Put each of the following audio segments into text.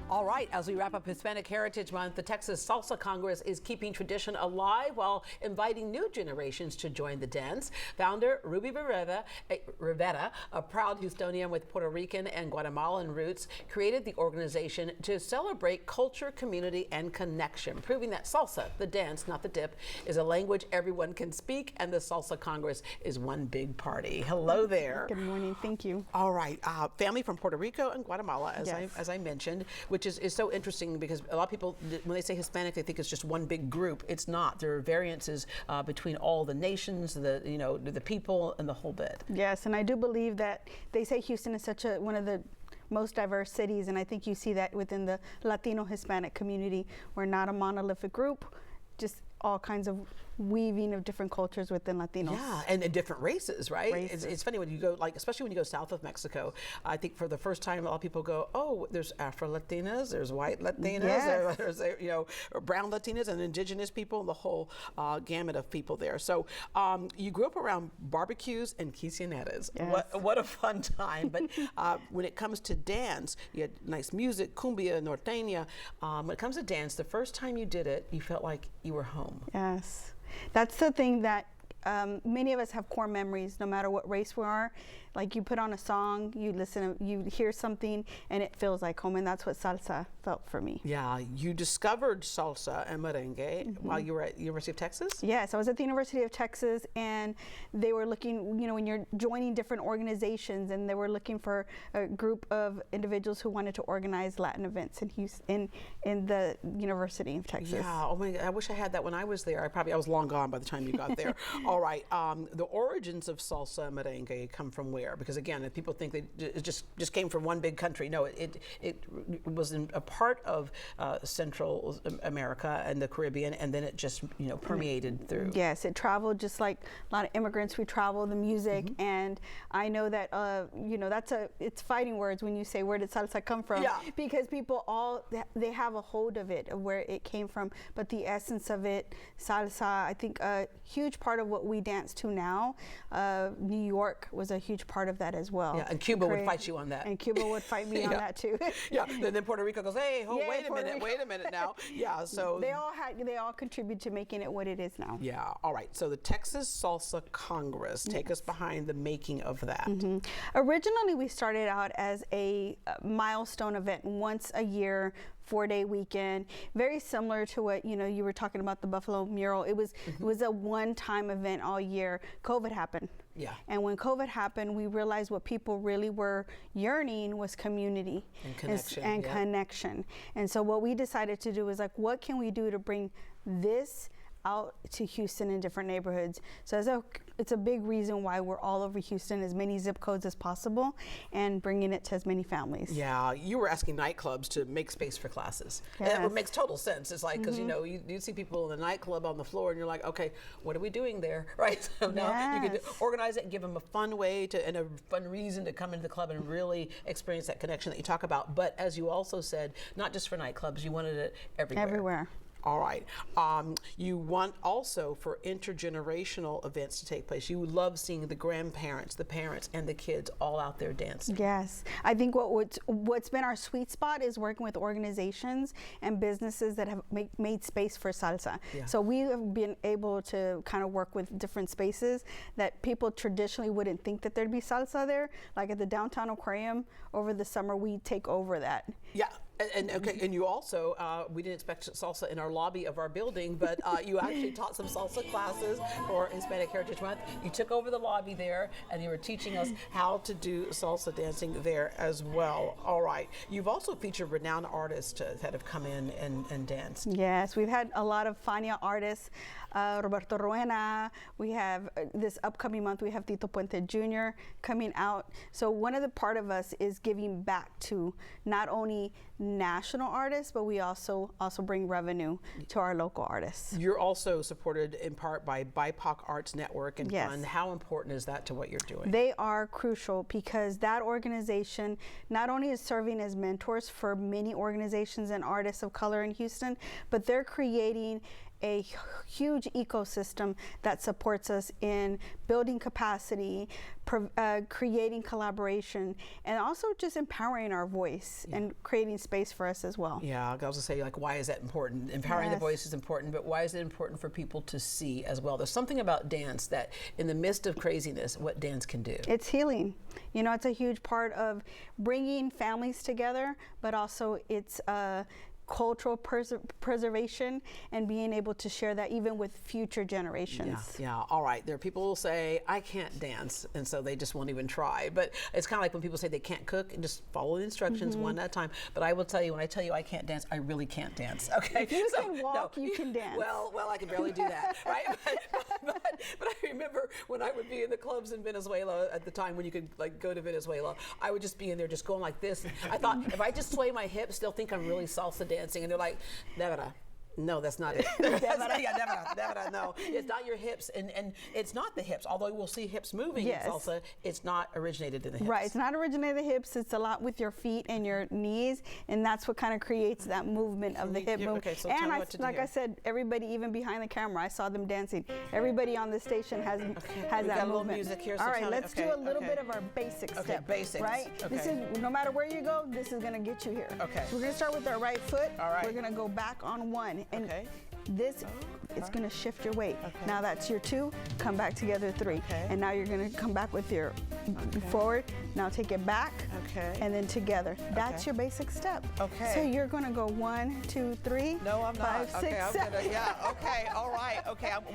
All right, as we wrap up Hispanic Heritage Month, the Texas Salsa Congress is keeping tradition alive while inviting new generations to join the dance. Founder Ruby Rivera, a proud Houstonian with Puerto Rican and Guatemalan roots, created the organization to celebrate culture, community, and connection, proving that salsa, the dance, not the dip, is a language everyone can speak, and the Salsa Congress is one big party. Hello there. Good morning, thank you. All right, family from Puerto Rico and Guatemala, Yes. as I mentioned, which is so interesting because a lot of people, when they say Hispanic, they think it's just one big group. It's not. There are variances between all the nations, the people, and the whole bit. Yes, and I do believe that they say Houston is such one of the most diverse cities, and I think you see that within the Latino Hispanic community. We're not a monolithic group, just all kinds of weaving of different cultures within Latinos. Yeah, and different races, right? Races. It's funny when you go, especially when you go south of Mexico, I think for the first time, a lot of people go, oh, there's Afro-Latinas, there's white Latinas, Yes. there's brown Latinas and indigenous people, and the whole gamut of people there. So you grew up around barbecues and quinceañeras. Yes. What a fun time. But when it comes to dance, you had nice music, cumbia, norteña. When it comes to dance, the first time you did it, you felt like you were home. Yes, that's the thing that many of us have core memories, no matter what race we are. Like you put on a song, you listen, you hear something, and it feels like home, and that's what salsa felt for me. Yeah, you discovered salsa and merengue while you were at University of Texas? Yes, I was at the University of Texas, and they were looking, when you're joining different organizations, and they were looking for a group of individuals who wanted to organize Latin events in Houston, in the University of Texas. Yeah, oh my God, I wish I had that when I was there. I was long gone by the time you got there. All right, the origins of salsa and merengue come from where? Because again, if people think it just came from one big country, no, it was a part of Central America and the Caribbean, and then it just permeated through. Yes, it traveled just like a lot of immigrants. We travel the music, and I know that it's fighting words when you say where did salsa come from? Yeah. Because people they have a hold of it, of where it came from, but the essence of it, salsa, I think a huge part of what we dance to now. New York was a huge part of that as well. Yeah, and Cuba would fight you on that. And Cuba would fight me on that too. Yeah, and then Puerto Rico goes, hey, wait a minute now. Yeah, so they all contribute to making it what it is now. Yeah, all right. So the Texas Salsa Congress, take us behind the making of that. Originally, we started out as a milestone event once a year, 4-day weekend, very similar to what you were talking about, the Buffalo mural. It was a one-time event all year. COVID happened. Yeah. And when COVID happened, we realized what people really were yearning was community and connection. And connection. And so what we decided to do was what can we do to bring this out to Houston in different neighborhoods? So it's a big reason why we're all over Houston, as many zip codes as possible, and bringing it to as many families. Yeah, you were asking nightclubs to make space for classes. Yes. And it makes total sense. It's like, because you see people in the nightclub on the floor, and you're like, okay, what are we doing there, right? So now you can organize it and give them a fun way and a fun reason to come into the club and really experience that connection that you talk about. But as you also said, not just for nightclubs, you wanted it everywhere. Everywhere. All right. You want also for intergenerational events to take place. You love seeing the grandparents, the parents, and the kids all out there dancing. Yes. I think what's been our sweet spot is working with organizations and businesses that have made space for salsa. Yeah. So we have been able to kind of work with different spaces that people traditionally wouldn't think that there'd be salsa there. Like at the downtown aquarium over the summer, we take over that. Yeah. And you also, we didn't expect salsa in our lobby of our building, but you actually taught some salsa classes for Hispanic Heritage Month. You took over the lobby there, and you were teaching us how to do salsa dancing there as well. All right. You've also featured renowned artists that have come in and danced. Yes, we've had a lot of Fania artists, Roberto Ruena. We have this upcoming month, we have Tito Puente Jr. coming out. So one of the part of us is giving back to not only national artists, but we also bring revenue to our local artists. You're also supported in part by BIPOC Arts Network and Yes. Fund. How important is that to what you're doing? They are crucial because that organization not only is serving as mentors for many organizations and artists of color in Houston, but they're creating a huge ecosystem that supports us in building capacity, creating collaboration, and also just empowering our voice and creating space for us as well. Yeah, I was going to say, like, why is that important? Empowering the voice is important, but why is it important for people to see as well? There's something about dance that in the midst of craziness, what dance can do. It's healing. You know, it's a huge part of bringing families together, but also it's cultural preservation and being able to share that even with future generations. Yeah. All right. There are people who say, I can't dance, and so they just won't even try. But it's kind of like when people say they can't cook, and just follow the instructions one at a time. But I will tell you, when I tell you I can't dance, I really can't dance. Okay. If you can walk, you can dance. Well, I can barely do that, right? But I remember when I would be in the clubs in Venezuela at the time when you could like go to Venezuela, I would just be in there just going like this. I thought if I just sway my hips, they'll think I'm really salsa dancing, and they're like, Rivera. No, that's not it. Rivera, no. It's not your hips, and it's not the hips. Although we'll see hips moving in salsa, it's not originated in the hips. Right, it's not originated in the hips. It's a lot with your feet and your knees, and that's what kind of creates that movement of the hip movement. Okay, so and tell me what to do like here. I said, everybody, even behind the camera, I saw them dancing. Everybody on the station has that got a little movement. music here, so all right, tell me- let's do a little bit of our basic step. Basics. Right? This is, no matter where you go, this is gonna get you here. Okay. So we're gonna start with our right foot. All right. We're gonna go back on one. And this is going to shift your weight. Now that's your 2, come back together 3. And now you're going to come back with your forward, now take it back, and then together. That's your basic step. So you're going to go 1, 2, 3, No, I'm 5, not. 6, I'm 7. gonna, all right.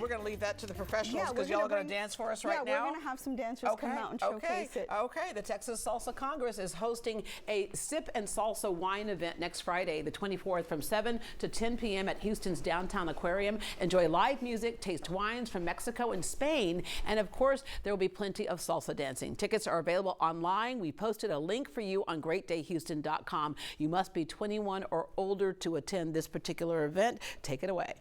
We're going to leave that to the professionals because y'all are going to dance for us right now. Yeah, we're going to have some dancers come out and showcase it. Okay, the Texas Salsa Congress is hosting a Sip and Salsa wine event next Friday, the 24th, from 7 to 10 p.m. at Houston's Downtown Aquarium. Enjoy live music, taste wines from Mexico and Spain, and of course, there will be plenty of salsa dancing. Tickets are available online. We posted a link for you on greatdayhouston.com. You must be 21 or older to attend this particular event. Take it away.